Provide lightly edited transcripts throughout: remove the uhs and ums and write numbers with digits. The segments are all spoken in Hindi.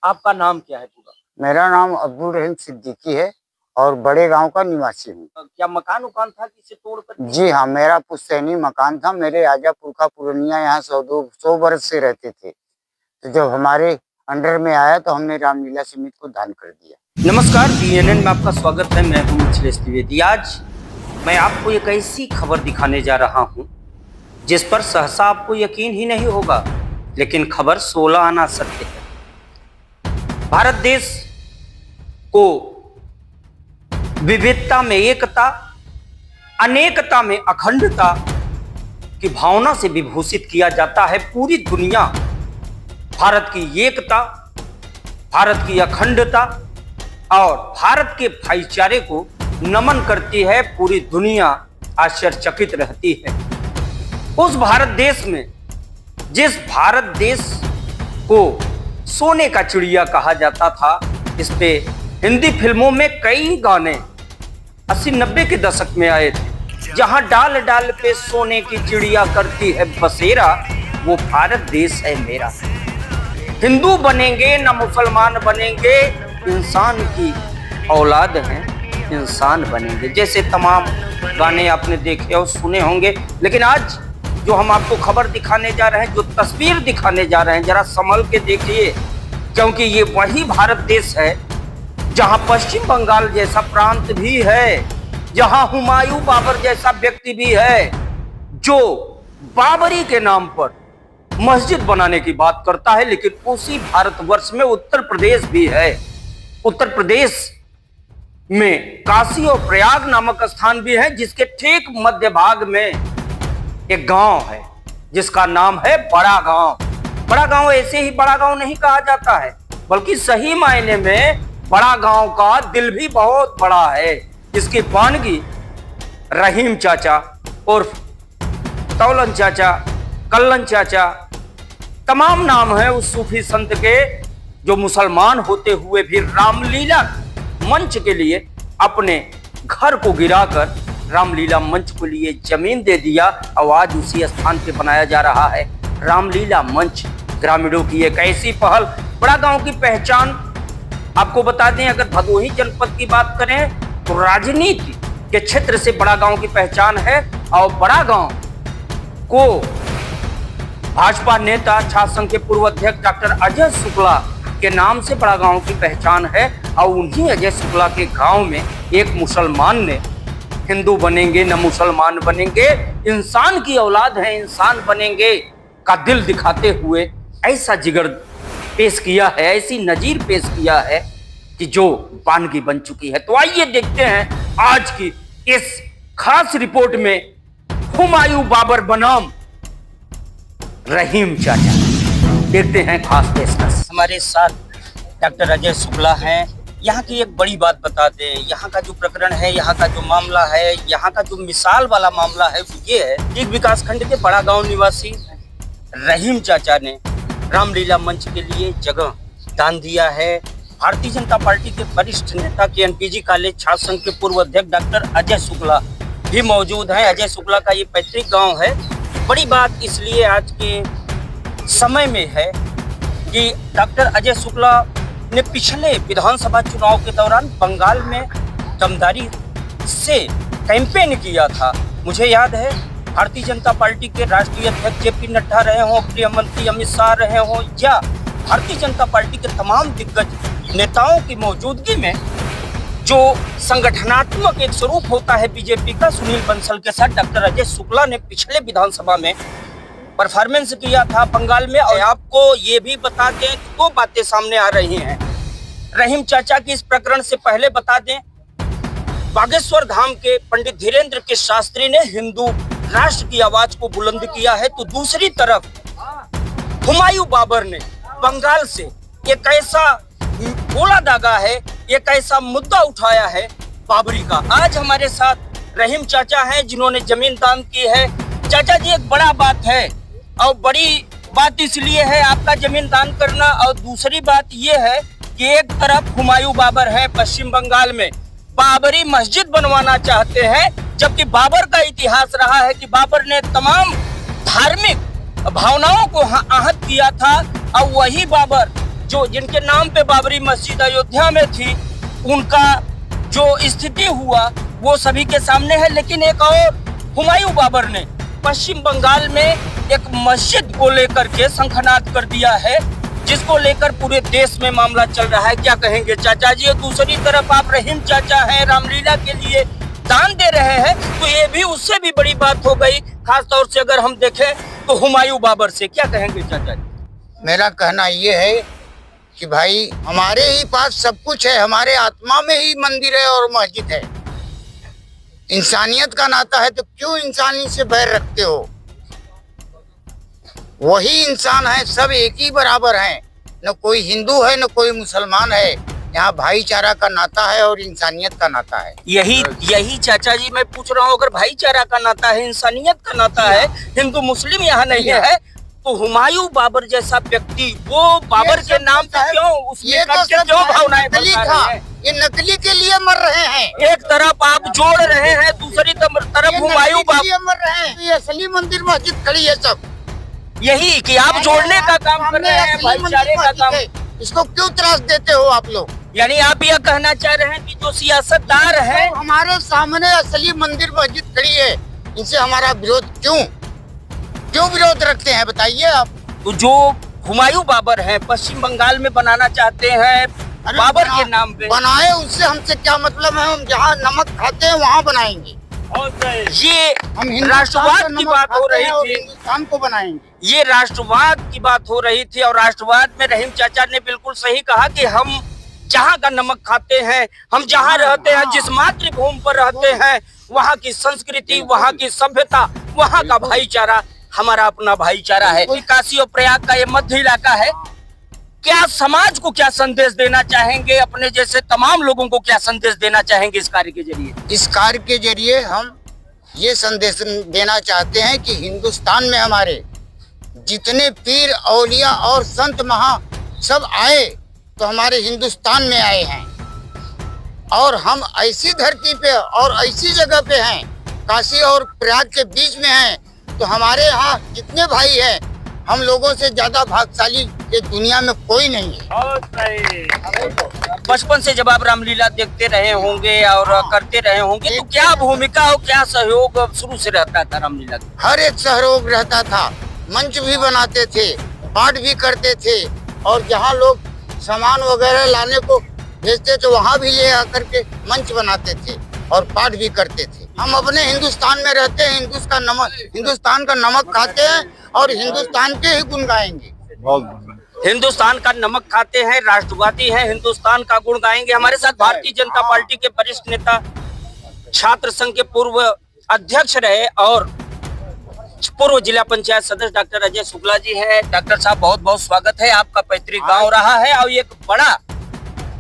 आपका नाम क्या है पूरा? मेरा नाम अब्दुल रहीम सिद्दीकी है और बड़े गांव का निवासी हूँ। क्या मकान उकान था कि इसे तोड़कर? जी हाँ, मेरा पुश्तैनी मकान था। मेरे आजा पुरखा पुरनिया यहाँ 100 वर्ष से रहते थे। तो जब हमारे अंडर में आया तो हमने रामलीला समिति को दान कर दिया। नमस्कार, BNN में आपका स्वागत है। मैं हूँ मिथिलेश द्विवेदी। आज मैं आपको एक ऐसी खबर दिखाने जा रहा हूँ जिस पर सहसा आपको यकीन ही नहीं होगा, लेकिन खबर 16 आना सत्य है। भारत देश को विविधता में एकता, अनेकता में अखंडता की भावना से विभूषित किया जाता है। पूरी दुनिया भारत की एकता, भारत की अखंडता और भारत के भाईचारे को नमन करती है। पूरी दुनिया आश्चर्यचकित रहती है। उस भारत देश में, जिस भारत देश को सोने का चिड़िया कहा जाता था, इस पे हिंदी फिल्मों में कई गाने 80-90 के दशक में आए थे। जहां डाल डाल पे सोने की चिड़िया करती है बसेरा, वो भारत देश है मेरा। हिंदू बनेंगे न मुसलमान बनेंगे, इंसान की औलाद हैं, इंसान बनेंगे। जैसे तमाम गाने आपने देखे और सुने होंगे। लेकिन आज जो हम आपको खबर दिखाने जा रहे हैं, जो तस्वीर दिखाने जा रहे हैं, जरा संभल के देखिए, क्योंकि ये वही भारत देश है जहां पश्चिम बंगाल जैसा प्रांत भी है, जहां हुमायूं बाबर जैसा व्यक्ति भी है, जो बाबरी के नाम पर मस्जिद बनाने की बात करता है। लेकिन उसी भारतवर्ष में उत्तर प्रदेश भी है। उत्तर प्रदेश में काशी और प्रयाग नामक स्थान भी है, जिसके ठीक मध्य भाग में एक गांव है जिसका नाम है बड़ा गांव। बड़ा गांव ऐसे ही बड़ा गांव नहीं कहा जाता है, बल्कि सही मायने में बड़ा गांव का दिल भी बहुत बड़ा है। इसकी वानगी रहीम चाचा और तौलन चाचा, कल्लन चाचा, तमाम नाम है उस सूफी संत के, जो मुसलमान होते हुए भी रामलीला मंच के लिए अपने घर को गिराकर रामलीला मंच के लिए जमीन दे दिया और आज उसी स्थान पे बनाया जा रहा है रामलीला मंच। ग्रामीणों की एक ऐसी पहल। बड़ा गांव की पहचान आपको बता दें, अगर भदोही जनपद की बात करें तो राजनीति के क्षेत्र से बड़ा गांव की पहचान है। और बड़ा गांव को भाजपा नेता छात्र संघ के पूर्व अध्यक्ष डॉक्टर अजय शुक्ला के नाम से बड़ा गांव की पहचान है। और उन्हीं अजय शुक्ला के गांव में एक मुसलमान ने हिंदू बनेंगे न मुसलमान बनेंगे, इंसान की औलाद है, इंसान बनेंगे का दिल दिखाते हुए ऐसा जिगर पेश किया है, ऐसी नजीर पेश किया है कि जो वानगी बन चुकी है। तो आइए देखते हैं आज की इस खास रिपोर्ट में हुमायूं बाबर बनाम रहीम चाचा। देखते हैं खास पेशकश। हमारे साथ डॉक्टर अजय शुक्ला हैं। यहाँ की एक बड़ी बात बता दें, यहाँ का जो प्रकरण है, यहाँ का जो मामला है, यहाँ का जो मिसाल वाला मामला है, वो ये है। एक विकास खंड के बड़ा गांव निवासी रहीम चाचा ने रामलीला मंच के लिए जगह दान दिया है। भारतीय जनता पार्टी के वरिष्ठ नेता के NPG कॉलेज छात्र संघ के पूर्व अध्यक्ष डॉक्टर अजय शुक्ला भी मौजूद हैं। अजय शुक्ला का ये पैतृक गांव है। बड़ी बात इसलिए आज के समय में है कि डॉक्टर अजय शुक्ला ने पिछले विधानसभा चुनाव के दौरान बंगाल में दमदारी से कैंपेन किया था। मुझे याद है, भारतीय जनता पार्टी के राष्ट्रीय अध्यक्ष JP नड्डा रहे हों, गृह मंत्री अमित शाह रहे हों, या भारतीय जनता पार्टी के तमाम दिग्गज नेताओं की मौजूदगी में जो संगठनात्मक एक स्वरूप होता है बीजेपी का, सुनील बंसल के साथ डॉक्टर अजय शुक्ला ने पिछले विधानसभा में परफॉर्मेंस किया था बंगाल में। और आपको ये भी बता दें, दो बातें सामने आ रही हैं रहीम चाचा की इस प्रकरण से। पहले बता दें, बागेश्वर धाम के पंडित धीरेन्द्र के शास्त्री ने हिंदू राष्ट्र की आवाज को बुलंद किया है, तो दूसरी तरफ हुमायूं बाबर ने बंगाल से एक ऐसा गोला दागा है, एक ऐसा मुद्दा उठाया है बाबरी का। आज हमारे साथ रहीम चाचा हैं जिन्होंने जमीन दान की है। चाचा जी, एक बड़ा बात है, और बड़ी बात इसलिए है आपका जमीन दान करना, और दूसरी बात यह है कि एक तरफ हुमायूं बाबर है पश्चिम बंगाल में, बाबरी मस्जिद बनवाना चाहते हैं, जबकि बाबर का इतिहास रहा है कि बाबर ने तमाम धार्मिक भावनाओं को आहत किया था। और वही बाबर जो जिनके नाम पे बाबरी मस्जिद अयोध्या में थी, उनका जो स्थिति हुआ वो सभी के सामने है। लेकिन एक और हुमायूं बाबर ने पश्चिम बंगाल में एक मस्जिद को लेकर के शंखनाद कर दिया है, जिसको लेकर पूरे देश में मामला चल रहा है। क्या कहेंगे चाचा जी? और दूसरी तरफ आप रहीम चाचा हैं, रामलीला के लिए दान दे रहे हैं, तो ये भी उससे भी बड़ी बात हो गई। खास तौर से अगर हम देखें तो हुमायूं बाबर से क्या कहेंगे चाचा जी? मेरा कहना ये है कि भाई हमारे ही पास सब कुछ है, हमारे आत्मा में ही मंदिर है और मस्जिद है। इंसानियत का नाता है तो क्यों इंसानी से बैर रखते हो? वही इंसान है, सब एक ही बराबर हैं। न कोई हिंदू है न कोई मुसलमान है, यहाँ भाईचारा का नाता है और इंसानियत का नाता है। यही चाचा जी मैं पूछ रहा हूँ, अगर भाईचारा का नाता है, इंसानियत का नाता है, हिंदू मुस्लिम यहाँ नहीं है, तो हुमायूं बाबर जैसा व्यक्ति वो बाबर के नाम पे क्यों उसके क्यों भावनाएं बता रहे हैं? ये नकली के लिए मर रहे हैं। एक तरफ आप जोड़ रहे हैं, दूसरी तरफ हुमायूं बाबर मर रहे हैं। ये असली मंदिर मस्जिद खड़ी है सब, यही कि आप जोड़ने का काम कर रहे हैं, भाईचारे का काम। इसको क्यों त्रास देते हो आप लोग? यानी आप यह कहना चाह रहे हैं कि जो सियासतदार है हमारे सामने असली मंदिर मस्जिद खड़ी है, इनसे हमारा विरोध क्यों विरोध रखते हैं बताइए आप? तो जो हुमायूं बाबर हैं पश्चिम बंगाल में बनाना चाहते हैं बाबर के नाम पे, बनाए, उससे हमसे क्या मतलब है? हम जहाँ नमक खाते हैं वहाँ बनाएंगे। ये हम राष्ट्रवाद की बात हो रही थी, हिंदुस्तान को बनाएंगे। ये राष्ट्रवाद की बात हो रही थी और राष्ट्रवाद में रहीम चाचा ने बिल्कुल सही कहा कि हम जहाँ का नमक खाते हैं, हम जहाँ रहते हैं, जिस मातृभूमि पर रहते हैं, वहाँ की संस्कृति, वहाँ की सभ्यता, वहाँ का भाईचारा हमारा अपना भाईचारा है। काशी और प्रयाग का ये मध्य इलाका है। क्या समाज को क्या संदेश देना चाहेंगे? अपने जैसे तमाम लोगों को क्या संदेश देना चाहेंगे इस कार्य के जरिए? इस कार्य के जरिए हम ये संदेश देना चाहते हैं कि हिंदुस्तान में हमारे जितने पीर, औलिया और संत महा सब आए तो हमारे हिंदुस्तान में आए हैं, और हम ऐसी धरती पे और ऐसी जगह पे हैं, काशी और प्रयाग के बीच में हैं, तो हमारे यहाँ जितने भाई हैं, हम लोगों से ज्यादा भाग्यशाली ये दुनिया में कोई नहीं है। बचपन से जब आप रामलीला देखते रहे होंगे और करते रहे होंगे, तो क्या भूमिका और क्या सहयोग शुरू से रहता था रामलीला? हर एक सहयोग रहता था, मंच भी बनाते थे, पाठ भी करते थे, और जहाँ लोग सामान वगैरह लाने को भेजते तो वहाँ भी ले आकर के मंच बनाते थे और पाठ भी करते थे। हम अपने हिंदुस्तान में रहते हैं, हिंदुस्तान का नमक खाते हैं और हिंदुस्तान के ही गुण गाएंगे। हिंदुस्तान का नमक खाते हैं, राष्ट्रवादी हैं, हिंदुस्तान का गुण गाएंगे। हमारे साथ भारतीय जनता पार्टी के वरिष्ठ नेता, छात्र संघ के पूर्व अध्यक्ष रहे और पूर्व जिला पंचायत सदस्य डॉक्टर अजय शुक्ला जी हैं। डॉक्टर साहब बहुत बहुत स्वागत है। आपका पैतृक गांव रहा है और एक बड़ा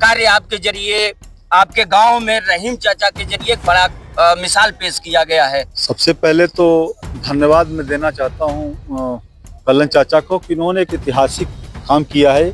कार्य आपके जरिए, आपके गांव में रहीम चाचा के जरिए एक बड़ा मिसाल पेश किया गया है। सबसे पहले तो धन्यवाद मैं देना चाहता हूं कल्लन चाचा को कि इन्होंने एक ऐतिहासिक काम किया है,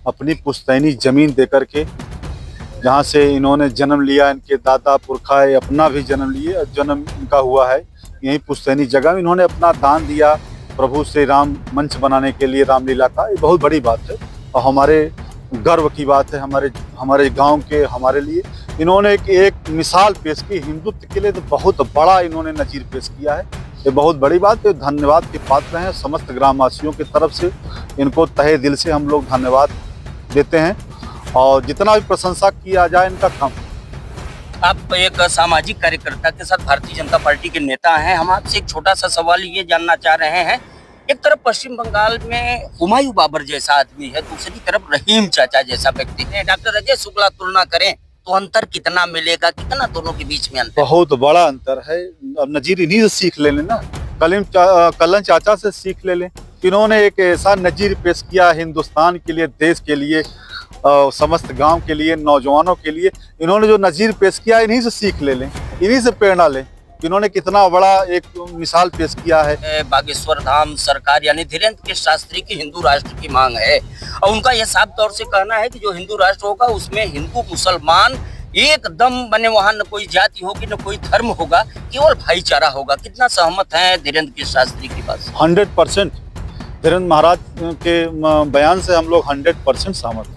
अपनी पुश्तैनी जमीन देकर के, जहां से इन्होंने जन्म लिया, इनके दादा पुरखा अपना भी जन्म लिए, जन्म इनका हुआ है यही पुश्तैनी जगह में, इन्होंने अपना दान दिया प्रभु श्री राम मंच बनाने के लिए रामलीला का। ये बहुत बड़ी बात है और हमारे गर्व की बात है हमारे गांव के, हमारे लिए इन्होंने एक मिसाल पेश की हिंदुत्व के लिए, तो बहुत बड़ा इन्होंने नजीर पेश किया है। ये बहुत बड़ी बात है, धन्यवाद के पात्र हैं। समस्त ग्रामवासियों की तरफ से इनको तहे दिल से हम लोग धन्यवाद देते हैं और जितना भी प्रशंसा किया जाए इनका कम। आप एक सामाजिक कार्यकर्ता के साथ भारतीय जनता पार्टी के नेता हैं, हम आपसे एक छोटा सा सवाल ये जानना चाह रहे हैं। एक तरफ पश्चिम बंगाल में हुमायूं बाबर जैसा आदमी है, दूसरी तरफ रहीम चाचा जैसा व्यक्ति है। डॉक्टर अजय शुक्ला, तुलना करें तो अंतर कितना मिलेगा, कितना दोनों के बीच में अंतर? बहुत बड़ा अंतर है। अब नजीर इन्हीं से सीख ले लेना, कल्लन चाचा से सीख ले लें। इन्होंने एक ऐसा नजीर पेश किया हिंदुस्तान के लिए, देश के लिए, समस्त गांव के लिए, नौजवानों के लिए। इन्होंने जो नजीर पेश किया इन्हीं से सीख ले लें, इन्हीं से प्रेरणा लें। इन्होंने कितना बड़ा एक मिसाल पेश किया है। बागेश्वर धाम सरकार यानी धीरेन्द्र के शास्त्री की हिंदू राष्ट्र की मांग है और उनका यह साफ तौर से कहना है कि जो हिंदू राष्ट्र होगा उसमें हिंदू मुसलमान एकदम बने, वहां न कोई जाति होगी न कोई धर्म होगा, केवल भाईचारा होगा। कितना सहमत है धीरेन्द्र के शास्त्री की बात? 100%। धीरेन्द्र महाराज के बयान से हम लोग 100% सहमत हैं।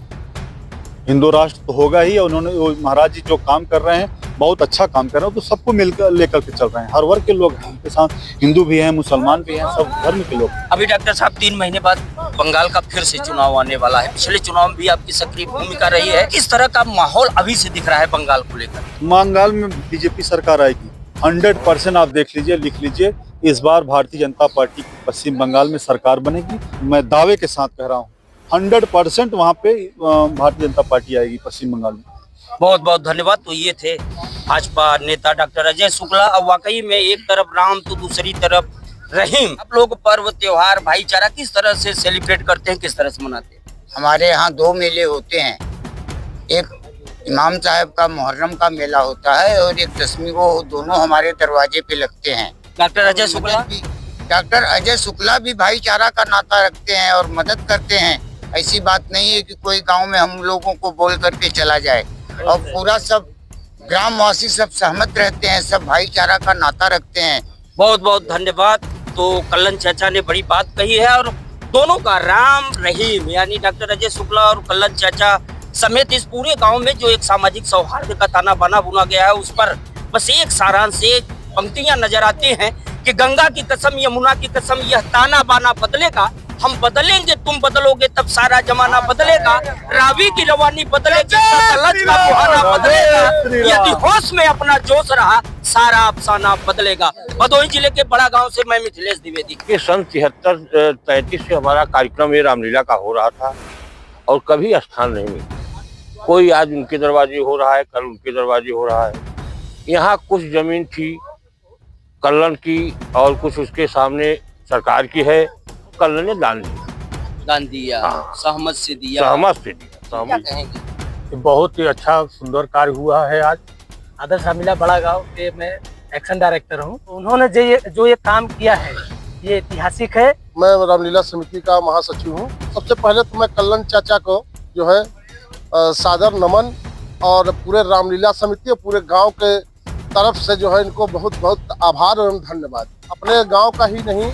हिंदू राष्ट्र तो होगा ही, और उन्होंने वो महाराज जी जो काम कर रहे हैं बहुत अच्छा काम कर रहे हैं, तो सबको मिलकर लेकर के चल रहे हैं। हर वर्ग के लोग हैं उनके साथ, हिंदू भी हैं, मुसलमान भी हैं, सब धर्म के लोग। अभी डॉक्टर साहब 3 महीने बाद बंगाल का फिर से चुनाव आने वाला है। पिछले चुनाव में भी आपकी सक्रिय भूमिका रही है। किस तरह का माहौल अभी से दिख रहा है बंगाल को लेकर? बंगाल में बीजेपी सरकार आएगी 100%। आप देख लीजिए, लिख लीजिए, इस बार भारतीय जनता पार्टी की पश्चिम बंगाल में सरकार बनेगी। मैं दावे के साथ कह रहा हूँ 100% वहाँ पे भारतीय जनता पार्टी आएगी पश्चिम बंगाल में। बहुत बहुत धन्यवाद। तो ये थे भाजपा नेता डॉक्टर अजय शुक्ला। अब वाकई में एक तरफ राम तो दूसरी तरफ रहीम। आप लोग पर्व त्योहार भाईचारा किस तरह से सेलिब्रेट करते हैं, किस तरह से मनाते हैं? हमारे यहाँ 2 मेले होते हैं। एक इमाम साहब का मुहर्रम का मेला होता है और एक 10वीं को, दोनों हमारे दरवाजे पे लगते हैं। डॉक्टर अजय शुक्ला भी भाईचारा का नाता रखते हैं और मदद करते हैं। ऐसी बात नहीं है कि कोई गांव में हम लोगों को बोल करके चला जाए, और पूरा सब ग्रामवासी सब सहमत रहते हैं, सब भाईचारा का नाता रखते हैं। बहुत बहुत धन्यवाद। तो कल्लन चाचा ने बड़ी बात कही है, और दोनों का राम रहीम यानी डॉक्टर अजय शुक्ला और कल्लन चाचा समेत इस पूरे गांव में जो एक सामाजिक सौहार्द का ताना बाना बुना गया है, उस पर बस एक सारांश, एक पंक्तियां नजर आती हैं कि गंगा की कसम, यमुना की कसम, यह ताना बाना बदलेगा, हम बदलेंगे, तुम बदलोगे, तब सारा जमाना बदलेगा। रावी की रवानी बदलेगी, सतलज का मुहाना बदलेगा। यदि होश में अपना जोश रहा, सारा अफसाना बदलेगा। भदोही जिले के बड़ा गांव से मैं मिथिलेश द्विवेदी। कि सन 73-33 से हमारा कार्यक्रम ये रामलीला का हो रहा था और कभी स्थान नहीं मिला। कोई आज उनके दरवाजे हो रहा है, कल उनके दरवाजे हो रहा है। यहाँ कुछ जमीन थी कल्लन की और कुछ उसके सामने सरकार की है, कल्लन ने दान दिया। हाँ। सहमत से दिया। क्या कहेंगे? बहुत ही अच्छा सुंदर कार्य हुआ है। आज आदर्श रामलीला बड़ा गांव के मैं एक्शन डायरेक्टर हूं। उन्होंने जो ये काम किया है ये ऐतिहासिक है। मैं रामलीला समिति का महासचिव हूं। सबसे पहले तो मैं कल्लन चाचा को जो है सादर नमन, और पूरे रामलीला समिति और पूरे गांव के तरफ से जो है इनको बहुत बहुत आभार एवं धन्यवाद। अपने गांव का ही नहीं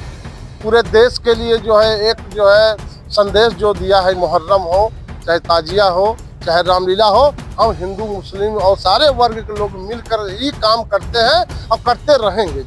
पूरे देश के लिए जो है एक जो है संदेश जो दिया है, मुहर्रम हो चाहे ताजिया हो चाहे रामलीला हो, हम हिंदू मुस्लिम और सारे वर्ग के लोग मिलकर ही काम करते हैं और करते रहेंगे।